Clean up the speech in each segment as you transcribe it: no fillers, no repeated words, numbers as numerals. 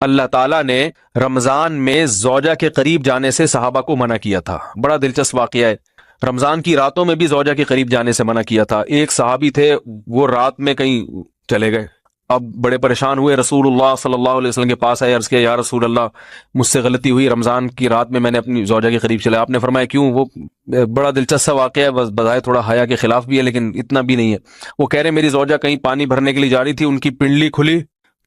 اللہ تعالیٰ نے رمضان میں زوجہ کے قریب جانے سے صحابہ کو منع کیا تھا. بڑا دلچسپ واقعہ ہے. رمضان کی راتوں میں بھی زوجہ کے قریب جانے سے منع کیا تھا. ایک صحابی تھے، وہ رات میں کہیں چلے گئے. اب بڑے پریشان ہوئے، رسول اللہ صلی اللہ علیہ وسلم کے پاس آئے، عرض کیا یا رسول اللہ مجھ سے غلطی ہوئی، رمضان کی رات میں نے اپنی زوجہ کے قریب چلا. آپ نے فرمایا کیوں؟ وہ بڑا دلچسپ سا واقعہ ہے، بس بظاہر تھوڑا حیا کے خلاف بھی ہے لیکن اتنا بھی نہیں ہے. وہ کہہ رہے میری زوجہ کہیں پانی بھرنے کے لیے جا رہی تھی، ان کی پنڈلی کھلی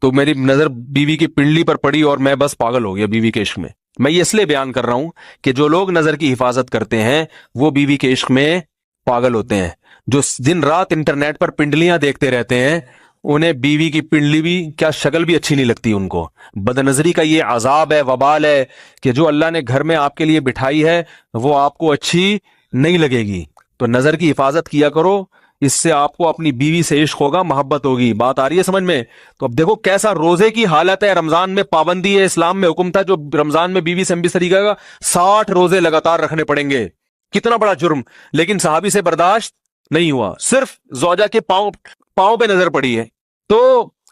تو میری نظر بیوی کی پنڈلی پر پڑی اور میں بس پاگل ہو گیا بیوی کے عشق میں. میں یہ اس لیے بیان کر رہا ہوں کہ جو لوگ نظر کی حفاظت کرتے ہیں وہ بیوی کے عشق میں پاگل ہوتے ہیں. جو دن رات انٹرنیٹ پر پنڈلیاں دیکھتے رہتے ہیں انہیں بیوی کی پنڈلی بھی کیا شکل بھی اچھی نہیں لگتی ان کو. بد نظری کا یہ عذاب ہے، وبال ہے کہ جو اللہ نے گھر میں آپ کے لیے بٹھائی ہے وہ آپ کو اچھی نہیں لگے گی. تو نظر کی حفاظت کیا کرو، اس سے آپ کو اپنی بیوی سے عشق ہوگا، محبت ہوگی. بات آ رہی ہے سمجھ میں؟ تو اب دیکھو کیسا روزے کی حالت ہے. رمضان میں پابندی ہے، اسلام میں حکم تھا جو رمضان میں بیوی سے بستری کرے گا 60 روزے لگاتار رکھنے پڑیں گے. کتنا بڑا جرم، لیکن صحابی سے برداشت نہیں ہوا. صرف زوجہ کے پاؤں پہ نظر پڑی ہے تو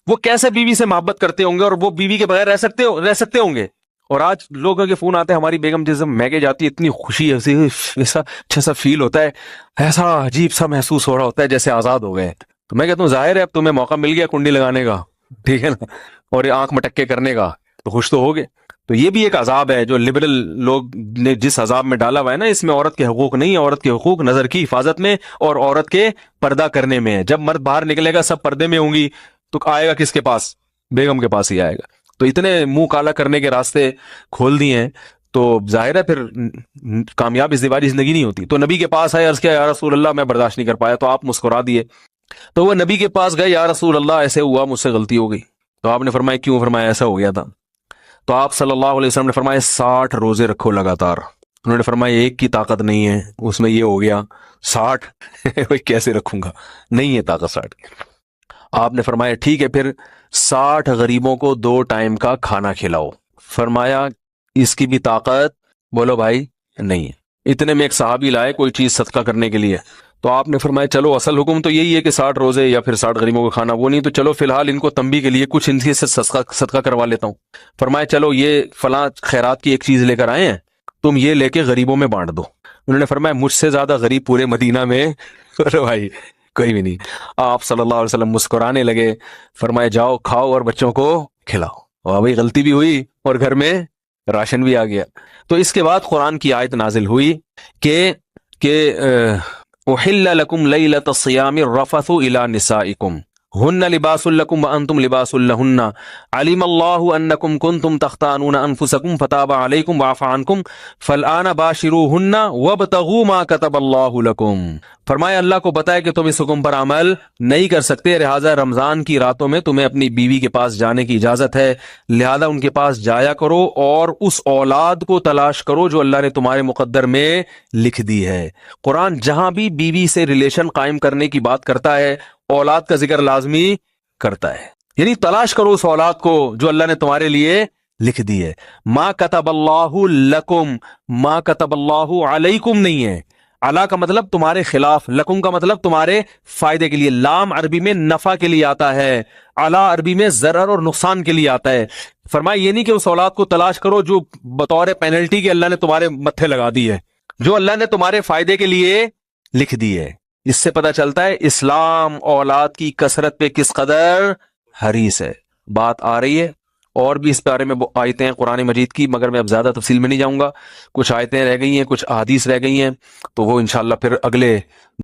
وہ کیسے بیوی سے محبت کرتے ہوں گے، اور وہ بیوی کے بغیر رہ سکتے ہوں گے. اور آج لوگوں کے فون آتے ہیں ہماری بیگم جس میگے جاتی ہے اتنی خوشی ہے، ایسا اچھا سا فیل ہوتا ہے، ایسا عجیب سا محسوس ہو رہا ہوتا ہے جیسے آزاد ہو گئے. تو میں کہتا ہوں ظاہر ہے اب تمہیں موقع مل گیا کنڈی لگانے کا، ٹھیک ہے نا، اور آنکھ مٹکے کرنے کا، تو خوش تو ہوگے. تو یہ بھی ایک عذاب ہے جو لبرل لوگ نے جس عذاب میں ڈالا ہوا ہے نا، اس میں عورت کے حقوق نہیں ہے. عورت کے حقوق نظر کی حفاظت میں اور عورت کے پردہ کرنے میں ہے. جب مرد باہر نکلے گا سب پردے میں ہوں گی تو آئے گا کس کے پاس؟ بیگم کے پاس ہی آئے گا. تو اتنے منہ کالا کرنے کے راستے کھول دیے ہیں تو ظاہر ہے پھر کامیاب ازدواجی زندگی نہیں ہوتی. تو نبی کے پاس آئے، عرض کیا یا رسول اللہ میں برداشت نہیں کر پایا. تو آپ مسکرا دیے. تو وہ نبی کے پاس گئے، یا رسول اللہ ایسے ہوا، مجھ سے غلطی ہو گئی. تو آپ نے فرمایا کیوں؟ فرمایا ایسا ہو گیا تھا. تو آپ صلی اللہ علیہ وسلم نے فرمایا 60 روزے رکھو لگاتار. انہوں نے فرمایا ایک کی طاقت نہیں ہے، اس میں یہ ہو گیا 60 کیسے رکھوں گا، نہیں ہے طاقت 60 کی. آپ نے فرمایا ٹھیک ہے پھر 60 غریبوں کو 2 ٹائم کا کھانا کھلاؤ. فرمایا اس کی بھی طاقت بولو بھائی نہیں ہے. اتنے میں ایک صحابی لائے کوئی چیز صدقہ کرنے کے لیے. تو آپ نے فرمایا چلو اصل حکم تو یہی ہے کہ 60 روزے یا پھر 60 غریبوں کو کھانا، وہ نہیں تو چلو فی الحال ان کو تنبیہ کے لیے کچھ ان سے صدقہ کروا لیتا ہوں. فرمایا چلو یہ فلاں خیرات کی ایک چیز لے کر آئے ہیں، تم یہ لے کے غریبوں میں بانٹ دو. انہوں نے فرمایا مجھ سے زیادہ غریب پورے مدینہ میں بھائی کوئی بھی نہیں. آپ صلی اللہ علیہ وسلم مسکرانے لگے. فرمایا جاؤ کھاؤ اور بچوں کو کھلاؤ. اور بھائی غلطی بھی ہوئی اور گھر میں راشن بھی آ گیا. تو اس کے بعد قرآن کی آیت نازل ہوئی کہ احل لکم لیلۃ الصیام الرفث الی نسائکم ہن لباس لکم وانتم لباس لہن علم اللہ انکم کنتم تختانون انفسکم فتاب علیکم وعفى عنکم فالآن باشروہن وابتغوا ما کتب اللہ لکم. فرمایا اللہ کو بتایا کہ تم اس حکم پر عمل نہیں کر سکتے، لہٰذا رمضان کی راتوں میں تمہیں اپنی بیوی کے پاس جانے کی اجازت ہے، لہذا ان کے پاس جایا کرو اور اس اولاد کو تلاش کرو جو اللہ نے تمہارے مقدر میں لکھ دی ہے. قرآن جہاں بھی بیوی سے ریلیشن قائم کرنے کی بات کرتا ہے اولاد کا ذکر لازمی کرتا ہے، یعنی تلاش کرو اس اولاد کو جو اللہ نے تمہارے لیے لکھ دی ہے. ما کتب اللہ لکم، ما کتب اللہ علیکم نہیں ہے. علا کا مطلب تمہارے خلاف، لکم کا مطلب تمہارے فائدے کے لیے. لام عربی میں نفع کے لیے آتا ہے، علا عربی میں ضرر اور نقصان کے لیے آتا ہے. فرمایا یہ نہیں کہ اس اولاد کو تلاش کرو جو بطور پینلٹی کے اللہ نے تمہارے متھے لگا دی ہے، جو اللہ نے تمہارے فائدے کے لیے لکھ دی ہے. اس سے پتہ چلتا ہے اسلام اولاد کی کثرت پہ کس قدر حریص ہے. بات آ رہی ہے اور بھی اس بارے میں آیتیں ہیں قرآن مجید کی، مگر میں اب زیادہ تفصیل میں نہیں جاؤں گا. کچھ آیتیں رہ گئی ہیں، کچھ احادیث رہ گئی ہیں، تو وہ انشاءاللہ پھر اگلے